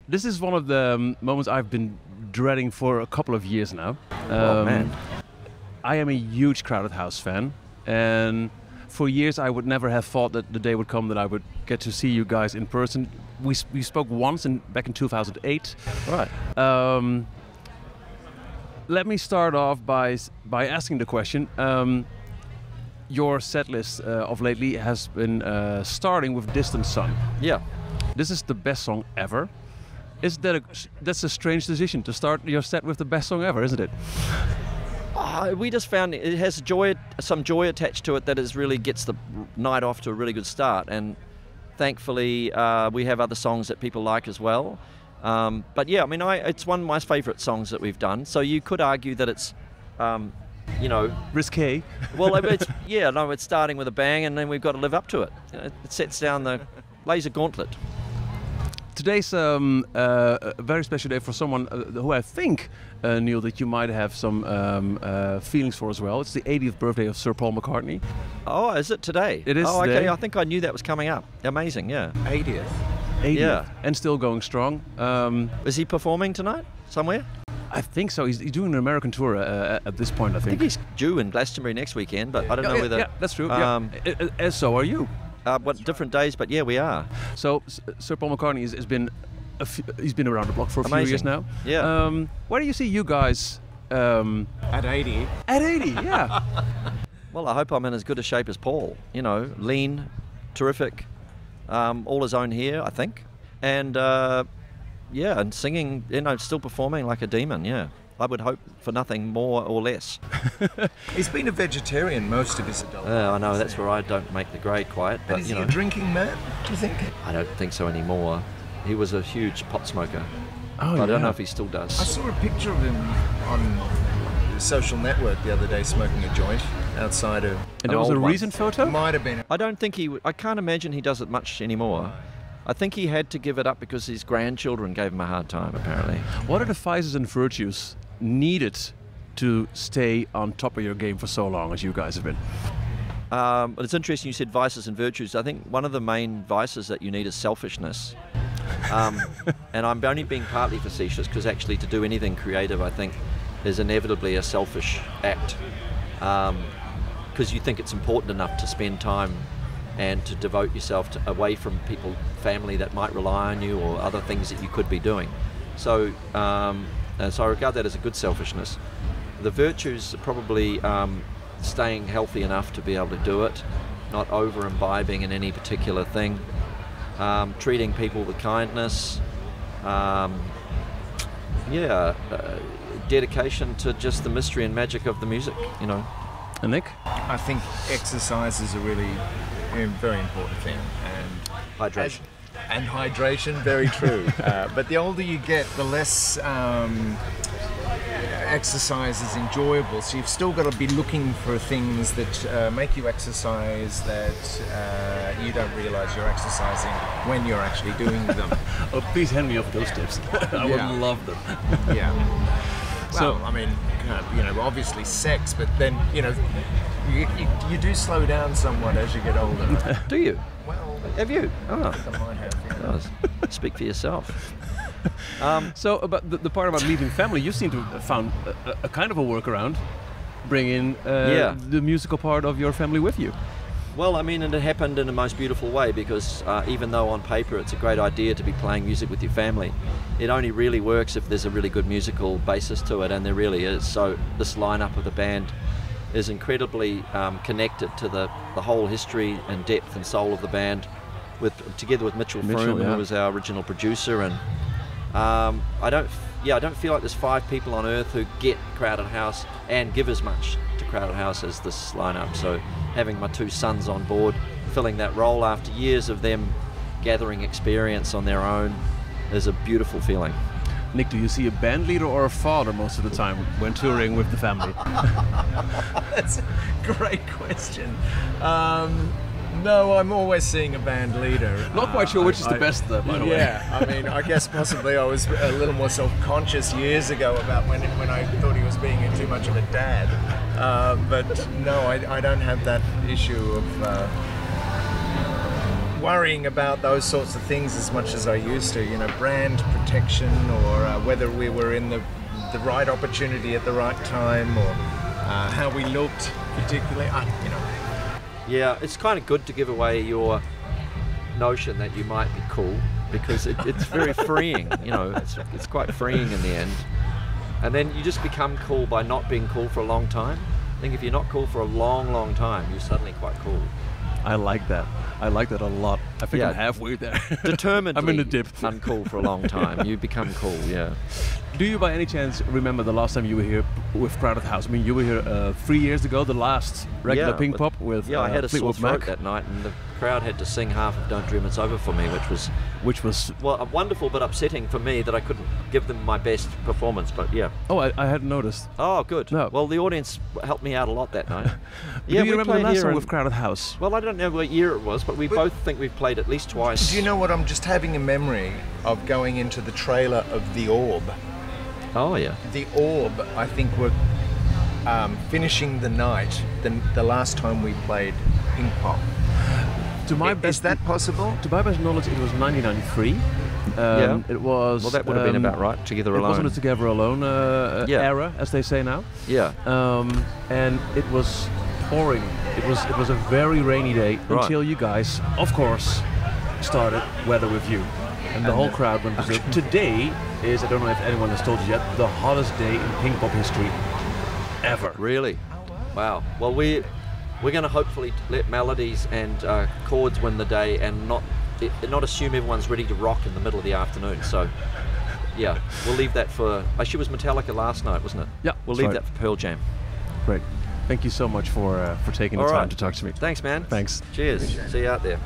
This is one of the moments I've been dreading for a couple of years now. Oh man. I am a huge Crowded House fan, and for years I would never have thought that the day would come that I would get to see you guys in person. We spoke once back in 2008. Right. Let me start off by asking the question. Your set list of lately has been starting with Distant Sun. Yeah. This is the best song ever. That's a strange decision to start your set with the best song ever, isn't it? We just found it has some joy attached to it that really gets the night off to a really good start, and thankfully we have other songs that people like as well. But yeah, I mean, it's one of my favourite songs that we've done. So you could argue that it's, risque. Well, it's starting with a bang, and then we've got to live up to it. It sets down the laser gauntlet. Today's a very special day for someone who I think, Neil, that you might have some feelings for as well. It's the 80th birthday of Sir Paul McCartney. Oh, is it today? It is Oh, okay. today. I think I knew that was coming up. Amazing, yeah. 80th. 80th, Yeah. and still going strong. Is he performing tonight somewhere? I think so. He's doing an American tour at this point, I I think. think he's due in Glastonbury next weekend, but I don't know whether... Yeah, that's true. As so are you. What different days, but yeah, we are. So Sir Paul McCartney has been he's been around the block for a few years now. Yeah. Where do you see you guys At 80. at 80? Yeah. Well, I hope I'm in as good a shape as Paul. You know, lean, terrific, all his own here, I think, and and singing. Still performing like a demon. Yeah. I would hope for nothing more or less. He's been a vegetarian most of his adult life. I know, that's where I don't make the grade quite. But Is he a drinking man, do you think? I don't think so anymore. He was a huge pot smoker. Oh, I don't know if he still I does. saw a picture of him on the social network the other day smoking a joint outside of... And that was a old one. recent photo? Might have been. I don't think I can't imagine he does it much anymore. I think he had to give it up because his grandchildren gave him a hard time, apparently. What are the vices and virtues needed to stay on top of your game for so long as you guys have been? But it's interesting you said vices and virtues. I think one of the main vices that you need is selfishness. And I'm only being partly facetious because actually to do anything creative, I think, is inevitably a selfish act. Because you think it's important enough to spend time and to devote yourself away from people, family that might rely on you or other things that you could be doing. So I regard that as a good selfishness. The virtues are probably staying healthy enough to be able to do it, not over imbibing in any particular thing, treating people with kindness, dedication to just the mystery and magic of the music, you know. And Nick? I think exercise is a really very important thing. And Hydration. And hydration, very true. But the older you get, the less exercise is enjoyable. So you've still got to be looking for things that make you exercise that you don't realise you're exercising when you're actually doing them. Oh, please hand me off those tips. I would love them. Yeah. So- Well, I mean, obviously sex, but then, you do slow down somewhat as you get older. Do you? Well, Have you? Oh, I might have, yeah. does. Speak for yourself. So about the part about leaving family, you seem to have found a kind of a workaround, bringing the musical part of your family with you. Well, I mean, and it happened in the most beautiful way because even though on paper it's a great idea to be playing music with your family, it only really works if there's a really good musical basis to it, and there really is. So this lineup of the band is connected to the whole history and depth and soul of the band, together with Mitchell Froome, who was our original producer. And I don't feel like there's 5 people on earth who get Crowded House and give as much to Crowded House as this lineup. So having my 2 sons on board, filling that role after years of them gathering experience on their own, is a beautiful feeling. Nick, do you see a band leader or a father most of the time when touring with the family? That's a great question. No, I'm always seeing a band leader. Not quite sure which is the best, though, by the way. Yeah, I mean, I guess possibly I was a little more self-conscious years ago about when I thought he was being too much of a dad. But no, I don't have that issue of... worrying about those sorts of things as much as I used to. You know, brand protection, or whether we were in the right opportunity at the right time, or how we looked particularly. You know. Yeah, it's kind of good to give away your notion that you might be cool, because it's very freeing. You know, it's quite freeing in the end. And then you just become cool by not being cool for a long time. I think if you're not cool for a long, long time, you're suddenly quite cool. I like that. I like that a lot. I think Yeah. I'm halfway there. Determinedly I'm in the dip. uncool for a long time. You become cool, yeah. Do you by any chance remember the last time you were here with Crowded House? I mean, you were here 3 years ago, the last regular Yeah, Pinkpop with Yeah, I had a sore Fleetwood throat Mac, that night, and the crowd had to sing half of Don't Dream It's Over for me, which was... well, wonderful but upsetting for me that I couldn't give them my best performance, but yeah. Oh, I hadn't noticed. Oh, good. No. Well, the audience helped me out a lot that night. Do you we remember the played last here time in- with Crowded House? Well, I don't know what year it was, but we both think we've played at least twice. Do you know what? I'm just having a memory of going into the trailer of The Orb. Oh, yeah. The Orb, I think, were finishing the night the last time we played Pinkpop. To my Is best that possible? To my best knowledge, it was 1993. Yeah. It was... Well, that would have been about right, Together It Alone. wasn't a Together Alone Yeah. era, as they say now. Yeah. And it was pouring. It was a very rainy day Right. until you guys, of course, started Weather With You. And the whole crowd went berserk. Today is, I don't know if anyone has told you yet, the hottest day in Pinkpop history ever. Really? Wow. Well, we're going to hopefully let melodies and chords win the day, and not assume everyone's ready to rock in the middle of the afternoon. So, yeah, we'll leave that for... Actually, it was Metallica last night, wasn't it? Yeah, We'll that's leave right. that for Pearl Jam. Great. Thank you so much for taking the All time right. to talk to me. Thanks, man. Thanks. Cheers. See you out there.